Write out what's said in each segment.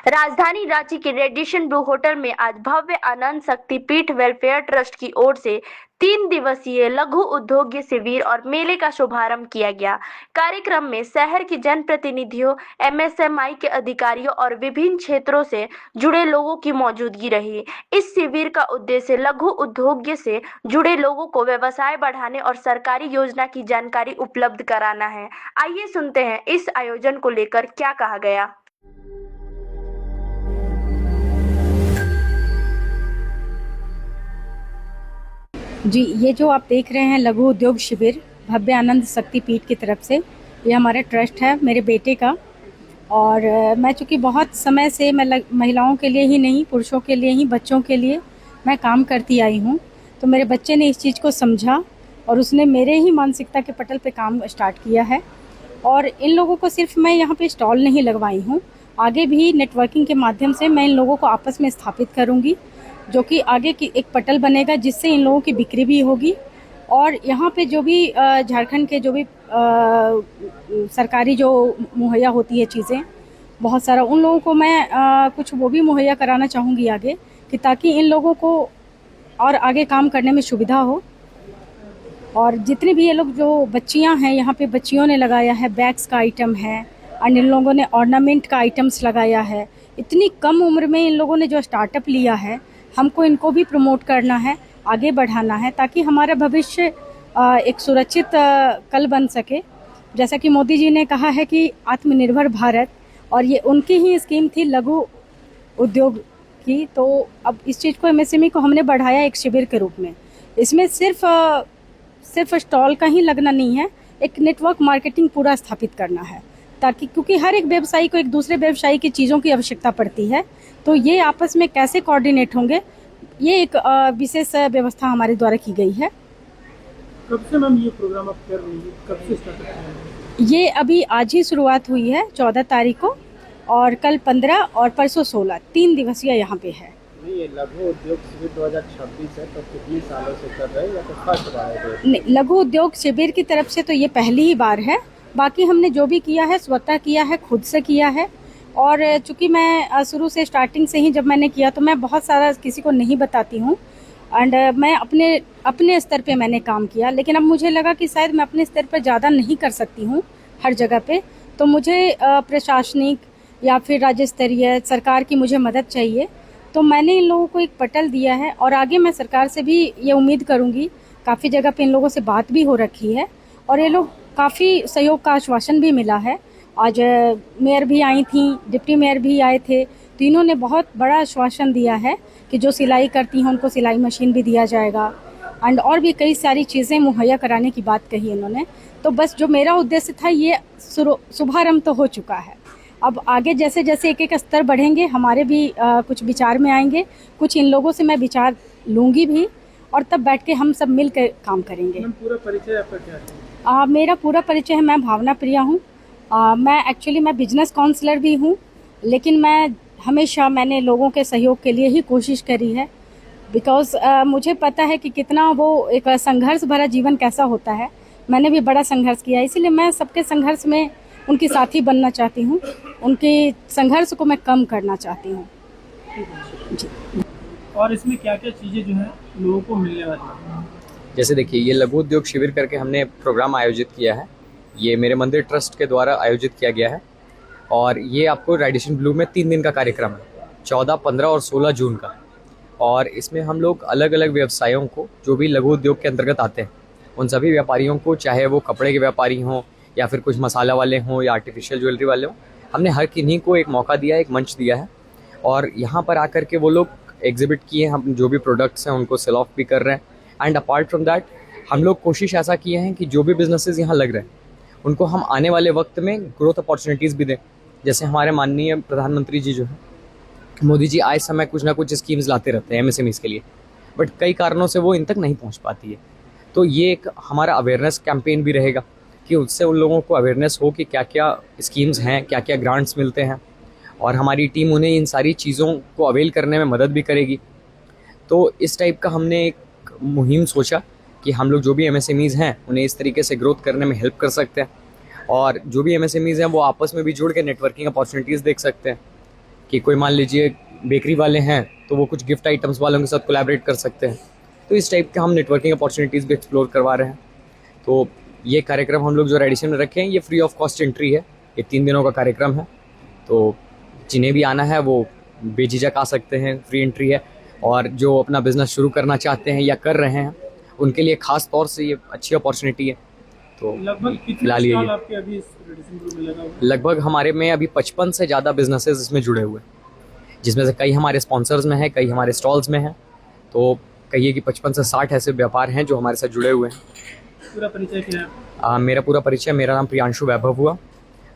राजधानी रांची के radiation Blu hotel में आज भव्य आनंद शक्तिपीठ वेलफेयर ट्रस्ट की ओर से 3 दिवसीय लघु उद्योग शिविर और मेले का शुभारंभ किया गया। कार्यक्रम में शहर के जनप्रतिनिधियों, एमएसएमई के अधिकारियों और विभिन्न क्षेत्रों से जुड़े लोगों की मौजूदगी रही। इस शिविर का उद्देश्य लघु उद्योग से जुड़े लोगों को व्यवसाय बढ़ाने और सरकारी योजना की जानकारी उपलब्ध कराना है। आइए सुनते हैं इस आयोजन को लेकर क्या कहा गया। जी, ये जो आप देख रहे हैं लघु उद्योग शिविर भव्य आनंद शक्तिपीठ की तरफ से, ये हमारा ट्रस्ट है मेरे बेटे का। और मैं चूँकि बहुत समय से मैं महिलाओं के लिए ही नहीं, पुरुषों के लिए ही, बच्चों के लिए मैं काम करती आई हूँ। तो मेरे बच्चे ने इस चीज़ को समझा और उसने मेरे ही मानसिकता के पटल पे काम स्टार्ट किया है। और इन लोगों को सिर्फ मैं यहाँ पे स्टॉल नहीं लगवाई हूँ, आगे भी नेटवर्किंग के माध्यम से मैं इन लोगों को आपस में स्थापित करूँगी, जो कि आगे की एक पटल बनेगा जिससे इन लोगों की बिक्री भी होगी। और यहाँ पे जो भी झारखंड के जो भी सरकारी जो मुहैया होती है चीज़ें, बहुत सारा उन लोगों को मैं कुछ वो भी मुहैया कराना चाहूँगी आगे, कि ताकि इन लोगों को और आगे काम करने में सुविधा हो। और जितने भी ये लोग जो बच्चियाँ हैं, यहाँ पे बच्चियों ने लगाया है, बैग्स का आइटम है, और इन लोगों ने ऑर्नामेंट का आइटम्स लगाया है। इतनी कम उम्र में इन लोगों ने जो स्टार्टअप लिया है, हमको इनको भी प्रमोट करना है, आगे बढ़ाना है, ताकि हमारा भविष्य एक सुरक्षित कल बन सके। जैसा कि मोदी जी ने कहा है कि आत्मनिर्भर भारत, और ये उनकी ही स्कीम थी लघु उद्योग की। तो अब इस चीज़ को, एमएसएमई को हमने बढ़ाया एक शिविर के रूप में। इसमें सिर्फ स्टॉल का ही लगना नहीं है, एक नेटवर्क मार्केटिंग पूरा स्थापित करना है, ताकि क्योंकि हर एक व्यवसायी को एक दूसरे व्यवसायी की चीज़ों की आवश्यकता पड़ती है, तो ये आपस में कैसे कोऑर्डिनेट होंगे, ये एक विशेष व्यवस्था हमारे द्वारा की गई है। कब से मैम ये प्रोग्राम आप कर रही हैं, कब से स्टार्ट कर रही हैं? ये अभी आज ही शुरुआत हुई है 14 तारीख को, और कल 15 और परसों 16, 3 दिवसीय यहाँ पे है। ये लघु उद्योग शिविर 2026 है, तो कितने सालों से कर रहे हैं या तो फर्स्ट बार है? नहीं, लघु उद्योग शिविर की तरफ से तो ये पहली ही बार है। बाकी हमने जो भी किया है स्वतः किया है, खुद से किया है। और चूँकि मैं शुरू से स्टार्टिंग से ही जब मैंने किया, तो मैं बहुत सारा किसी को नहीं बताती हूँ। एंड मैं अपने स्तर पे मैंने काम किया, लेकिन अब मुझे लगा कि शायद मैं अपने स्तर पर ज़्यादा नहीं कर सकती हूँ हर जगह पे, तो मुझे प्रशासनिक या फिर राज्य स्तरीय सरकार की मुझे मदद चाहिए। तो मैंने इन लोगों को एक पटल दिया है, और आगे मैं सरकार से भी ये उम्मीद करूँगी। काफ़ी जगह पे इन लोगों से बात भी हो रखी है, और ये लोग काफ़ी सहयोग का आश्वासन भी मिला है। आज मेयर भी आई थी, डिप्टी मेयर भी आए थे, तीनों ने बहुत बड़ा आश्वासन दिया है कि जो सिलाई करती हैं उनको सिलाई मशीन भी दिया जाएगा, एंड और भी कई सारी चीज़ें मुहैया कराने की बात कही इन्होंने। तो बस जो मेरा उद्देश्य था, ये शुभारंभ तो हो चुका है। अब आगे जैसे जैसे एक एक स्तर बढ़ेंगे, हमारे भी कुछ विचार में आएंगे, कुछ इन लोगों से मैं विचार लूँगी भी, और तब बैठ के हम सब मिल कर काम करेंगे। पूरा परिचय आपका क्या है? मेरा पूरा परिचय है, मैं भावना प्रिया हूँ। मैं बिजनेस काउंसलर भी हूँ, लेकिन मैंने लोगों के सहयोग के लिए ही कोशिश करी है, बिकॉज मुझे पता है कि कितना वो एक संघर्ष भरा जीवन कैसा होता है। मैंने भी बड़ा संघर्ष किया, इसीलिए मैं सबके संघर्ष में उनकी साथी बनना चाहती हूँ, उनके संघर्ष को मैं कम करना चाहती हूँ जी। और इसमें क्या क्या चीज़ें जो है लोगों को मिलने वाली है? जैसे देखिए, ये लघु उद्योग शिविर करके हमने प्रोग्राम आयोजित किया है। ये मेरे मंदिर ट्रस्ट के द्वारा आयोजित किया गया है, और ये आपको रेडिएशन ब्लू में 3 दिन का कार्यक्रम है, 14, 15 और 16 जून का। और इसमें हम लोग अलग अलग व्यवसायों को, जो भी लघु उद्योग के अंतर्गत आते हैं, उन सभी व्यापारियों को, चाहे वो कपड़े के व्यापारी हों या फिर कुछ मसाला वाले हों या आर्टिफिशियल ज्वेलरी वाले हों, हमने हर किन्हीं को एक मौका दिया है, एक मंच दिया है। और यहाँ पर आकर के वो लोग एग्जिबिट किए, हम जो भी प्रोडक्ट्स हैं उनको सेल ऑफ भी कर रहे हैं। एंड अपार्ट फ्रॉम दैट, हम लोग कोशिश ऐसा किए हैं कि जो भी बिजनेसेस यहाँ लग रहे हैं उनको हम आने वाले वक्त में ग्रोथ अपॉर्चुनिटीज़ भी दें। जैसे हमारे माननीय प्रधानमंत्री जी जो है, मोदी जी, आए समय कुछ ना कुछ स्कीम्स लाते रहते हैं एमएसएमईज़ के लिए, बट कई कारणों से वो इन तक नहीं पहुंच पाती है। तो ये एक हमारा अवेयरनेस कैंपेन भी रहेगा कि उससे उन लोगों को अवेयरनेस हो कि क्या क्या स्कीम्स हैं, क्या क्या ग्रांट्स मिलते हैं, और हमारी टीम उन्हें इन सारी चीज़ों को अवेल करने में मदद भी करेगी। तो इस टाइप का हमने एक मुहिम सोचा कि हम लोग जो भी एमएसएमईज़ हैं उन्हें इस तरीके से ग्रोथ करने में हेल्प कर सकते हैं, और जो भी एमएसएमईज़ हैं वो आपस में भी जुड़ के नेटवर्किंग अपॉर्चुनिटीज़ देख सकते हैं कि कोई मान लीजिए बेकरी वाले हैं तो वो कुछ गिफ्ट आइटम्स वालों के साथ कोलैबोरेट कर सकते हैं। तो इस टाइप के हम नेटवर्किंग अपॉर्चुनिटीज़ भी एक्सप्लोर करवा रहे हैं। तो ये कार्यक्रम हम लोग जो रेडिशन में रखे हैं ये फ्री ऑफ कॉस्ट एंट्री है। ये 3 दिनों का कार्यक्रम है, तो जिन्हें भी आना है वो बेझिझक आ सकते हैं, फ्री एंट्री है। और जो अपना बिजनेस शुरू करना चाहते हैं या कर रहे हैं उनके लिए खास तौर से ये अच्छी अपॉर्चुनिटी है। तो लगभग कितने फिलहाल स्टॉल ये आपके अभी इस रेडिशन ग्रुप में लगा हुआ है? लगभग हमारे में अभी 55 से ज़्यादा बिजनेसेस इसमें जुड़े हुए हैं, जिसमें से कई हमारे स्पॉन्सर्स में हैं, कई हमारे स्टॉल्स में हैं। तो कहिए कि 55 से 60 ऐसे व्यापार हैं जो हमारे साथ जुड़े हुए हैं। पूरा परिचय क्या है? मेरा पूरा परिचय, मेरा नाम प्रियांशु वैभव हुआ।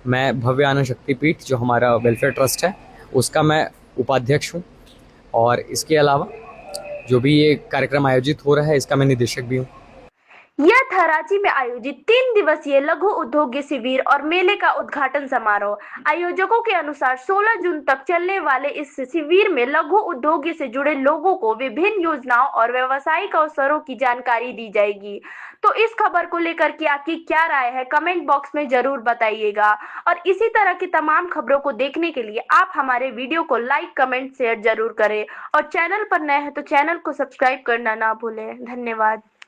मैं भव्य आनंद शक्तिपीठ जो हमारा वेलफेयर ट्रस्ट है उसका मैं उपाध्यक्ष हूँ, और इसके अलावा जो भी ये कार्यक्रम आयोजित हो रहा है इसका मैं निदेशक भी हूँ। यह था रांची में आयोजित 3 दिवसीय लघु उद्योग शिविर और मेले का उद्घाटन समारोह। आयोजकों के अनुसार 16 जून तक चलने वाले इस शिविर में लघु उद्योग से जुड़े लोगों को विभिन्न योजनाओं और व्यावसायिक अवसरों की जानकारी दी जाएगी। तो इस खबर को लेकर के आपकी क्या राय है, कमेंट बॉक्स में जरूर बताइएगा। और इसी तरह की तमाम खबरों को देखने के लिए आप हमारे वीडियो को लाइक, कमेंट, शेयर जरूर करें। और चैनल पर नए हैं तो चैनल को सब्सक्राइब करना ना भूलें। धन्यवाद।